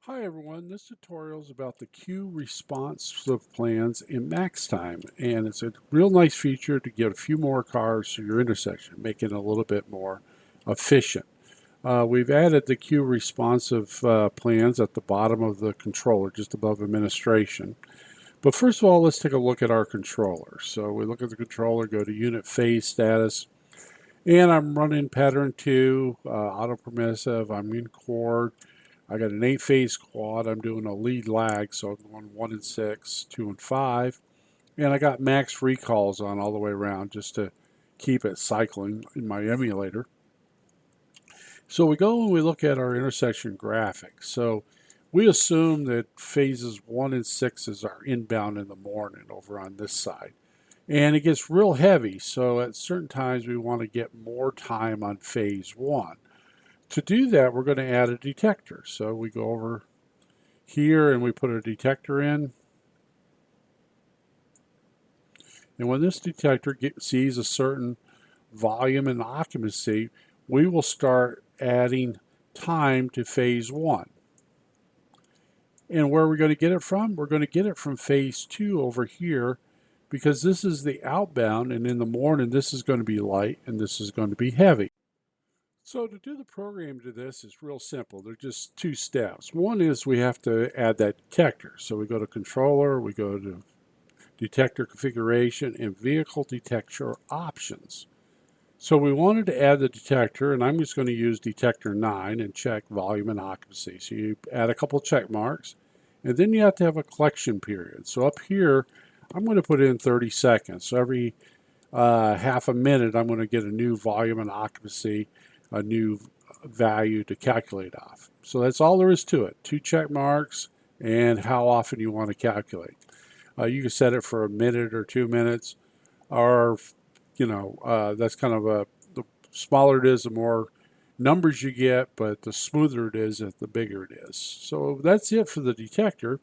Hi everyone, this tutorial is about the queue responsive plans in Maxtime, and it's a real nice feature to get a few more cars through your intersection, making it a little bit more efficient. We've added the queue responsive plans at the bottom of the controller, just above administration. But first of all, let's take a look at our controller. So we look at the controller, go to unit phase status, and I'm running pattern 2, auto permissive, I'm in chord. I got an 8-phase quad. I'm doing a lead lag, so I'm going 1 and 6, 2 and 5. And I got max recalls on all the way around just to keep it cycling in my emulator. So we go and we look at our intersection graphics. So we assume that phases 1 and 6 are inbound in the morning over on this side. And it gets real heavy, so at certain times we want to get more time on phase 1. To do that, we're going to add a detector. So we go over here and we put a detector in. And when this detector sees a certain volume and occupancy, we will start adding time to phase 1. And where are we going to get it from? We're going to get it from phase 2 over here, because this is the outbound, and in the morning this is going to be light and this is going to be heavy. So to do the program to this is real simple. There's just 2 steps. One is we have to add that detector. So we go to controller, we go to detector configuration and vehicle detector options. So we wanted to add the detector, and I'm just going to use detector 9 and check volume and occupancy. So you add a couple check marks, and then you have to have a collection period. So up here, I'm going to put in 30 seconds. So every half a minute, I'm going to get a new volume and occupancy, a new value to calculate off. So that's all there is to it. 2 check marks and how often you want to calculate. You can set it for a minute or 2 minutes, or that's kind of the smaller it is, the more numbers you get, but the smoother it is, the bigger it is. So that's it for the detector.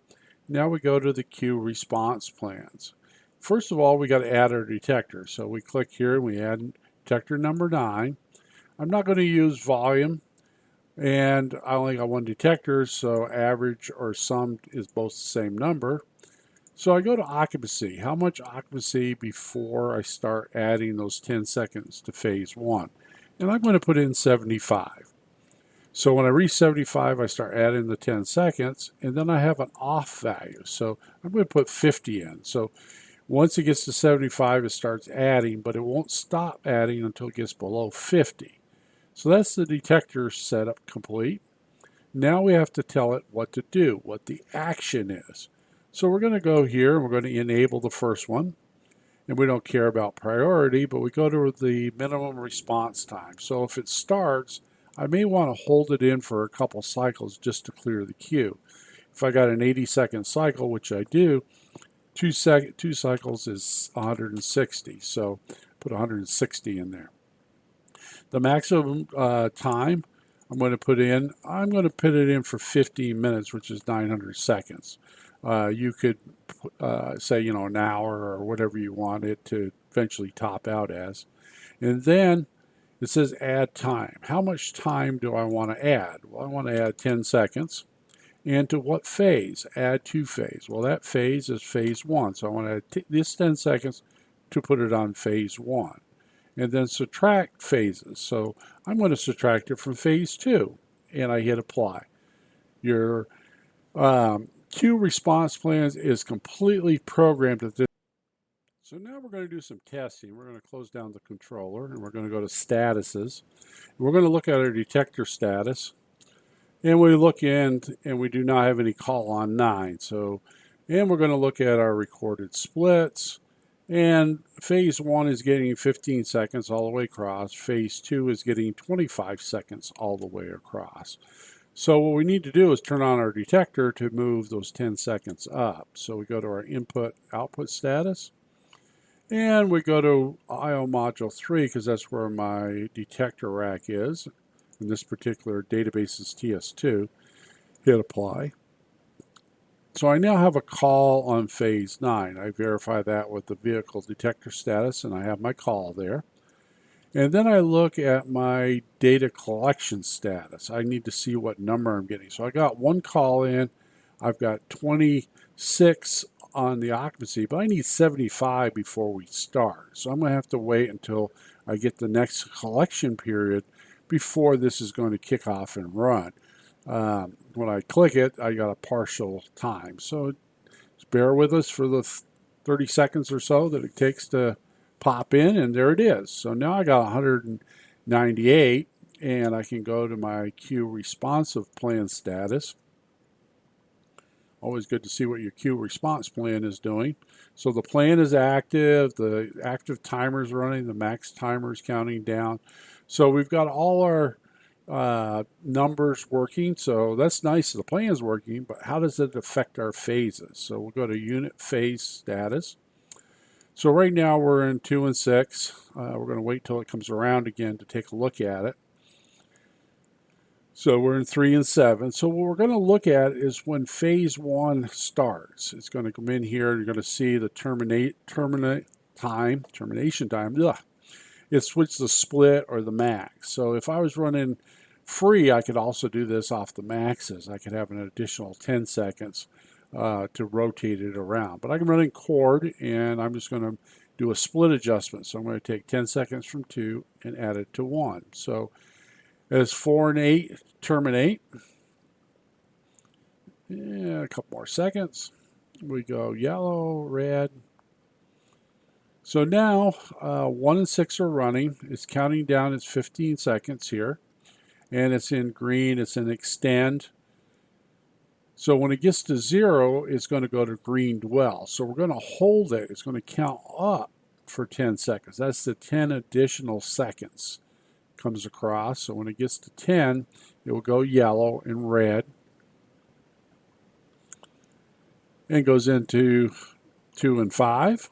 Now we go to the queue response plans. First of all, we got to add our detector. So we click here and we add detector number 9. I'm not going to use volume, and I only got 1 detector, so average or sum is both the same number. So I go to occupancy. How much occupancy before I start adding those 10 seconds to phase 1? And I'm going to put in 75. So when I reach 75, I start adding the 10 seconds, and then I have an off value. So I'm going to put 50 in. So once it gets to 75, it starts adding, but it won't stop adding until it gets below 50. So that's the detector setup complete. Now we have to tell it what to do, what the action is. So we're going to go here and we're going to enable the first one. And we don't care about priority, but we go to the minimum response time. So if it starts, I may want to hold it in for a couple cycles just to clear the queue. If I got an 80-second cycle, which I do, 2 cycles is 160. So put 160 in there. The maximum time I'm going to put it in for 15 minutes, which is 900 seconds. You could say, an hour or whatever you want it to eventually top out as. And then it says add time. How much time do I want to add? Well, I want to add 10 seconds. And to what phase? Add to phase. Well, that phase is phase 1. So I want to add this 10 seconds to put it on phase 1. And then subtract phases. So I'm going to subtract it from phase 2. And I hit apply. Your queue response plans is completely programmed at this. So now we're going to do some testing. We're going to close down the controller and we're going to go to statuses. We're going to look at our detector status. And we look in and we do not have any call on 9. And we're going to look at our recorded splits. And phase 1 is getting 15 seconds all the way across. Phase 2 is getting 25 seconds all the way across. So what we need to do is turn on our detector to move those 10 seconds up. So we go to our input-output status. And we go to IO module 3 because that's where my detector rack is. In this particular database is TS2. Hit apply. So I now have a call on phase 9. I verify that with the vehicle detector status, and I have my call there. And then I look at my data collection status. I need to see what number I'm getting. So I got one call in. I've got 26 on the occupancy, but I need 75 before we start. So I'm going to have to wait until I get the next collection period before this is going to kick off and run. When I click it, I got a partial time. So bear with us for the 30 seconds or so that it takes to pop in, and there it is. So now I got 198, and I can go to my queue responsive plan status. Always good to see what your queue response plan is doing. So the plan is active, the active timer is running, the max timer is counting down. So we've got all our numbers working. So that's nice. The plan is working, but how does it affect our phases? So we'll go to unit phase status. So right now we're in 2 and 6. We're going to wait till it comes around again to take a look at it. So we're in 3 and 7. So what we're going to look at is when phase 1 starts. It's going to come in here. You're going to see the termination time. Ugh. It switches the split or the max. So if I was running free, I could also do this off the maxes. I could have an additional 10 seconds to rotate it around. But I can run in cord, and I'm just going to do a split adjustment. So I'm going to take 10 seconds from 2 and add it to 1. So as 4 and 8 terminate, a couple more seconds. We go yellow, red. So now 1 and 6 are running. It's counting down. It's 15 seconds here. And it's in green. It's in extend. So when it gets to 0, it's going to go to green dwell. So we're going to hold it. It's going to count up for 10 seconds. That's the 10 additional seconds comes across. So when it gets to 10, it will go yellow and red. And goes into 2 and 5.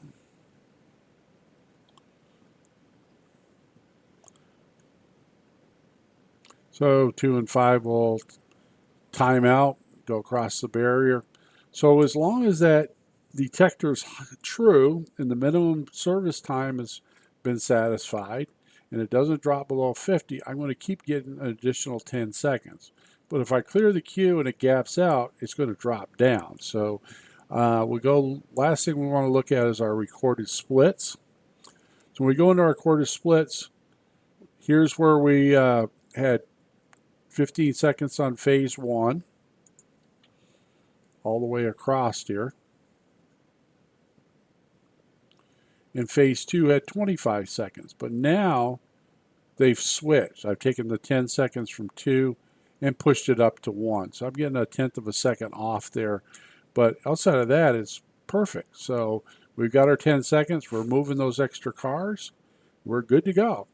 So 2 and 5 will time out, go across the barrier. So as long as that detector is true and the minimum service time has been satisfied and it doesn't drop below 50, I'm going to keep getting an additional 10 seconds. But if I clear the queue and it gaps out, it's going to drop down. So last thing we want to look at is our recorded splits. So when we go into our recorded splits, here's where we had 15 seconds on phase 1, all the way across here. And phase 2 had 25 seconds. But now they've switched. I've taken the 10 seconds from 2 and pushed it up to 1. So I'm getting a tenth of a second off there. But outside of that, it's perfect. So we've got our 10 seconds. We're moving those extra cars. We're good to go.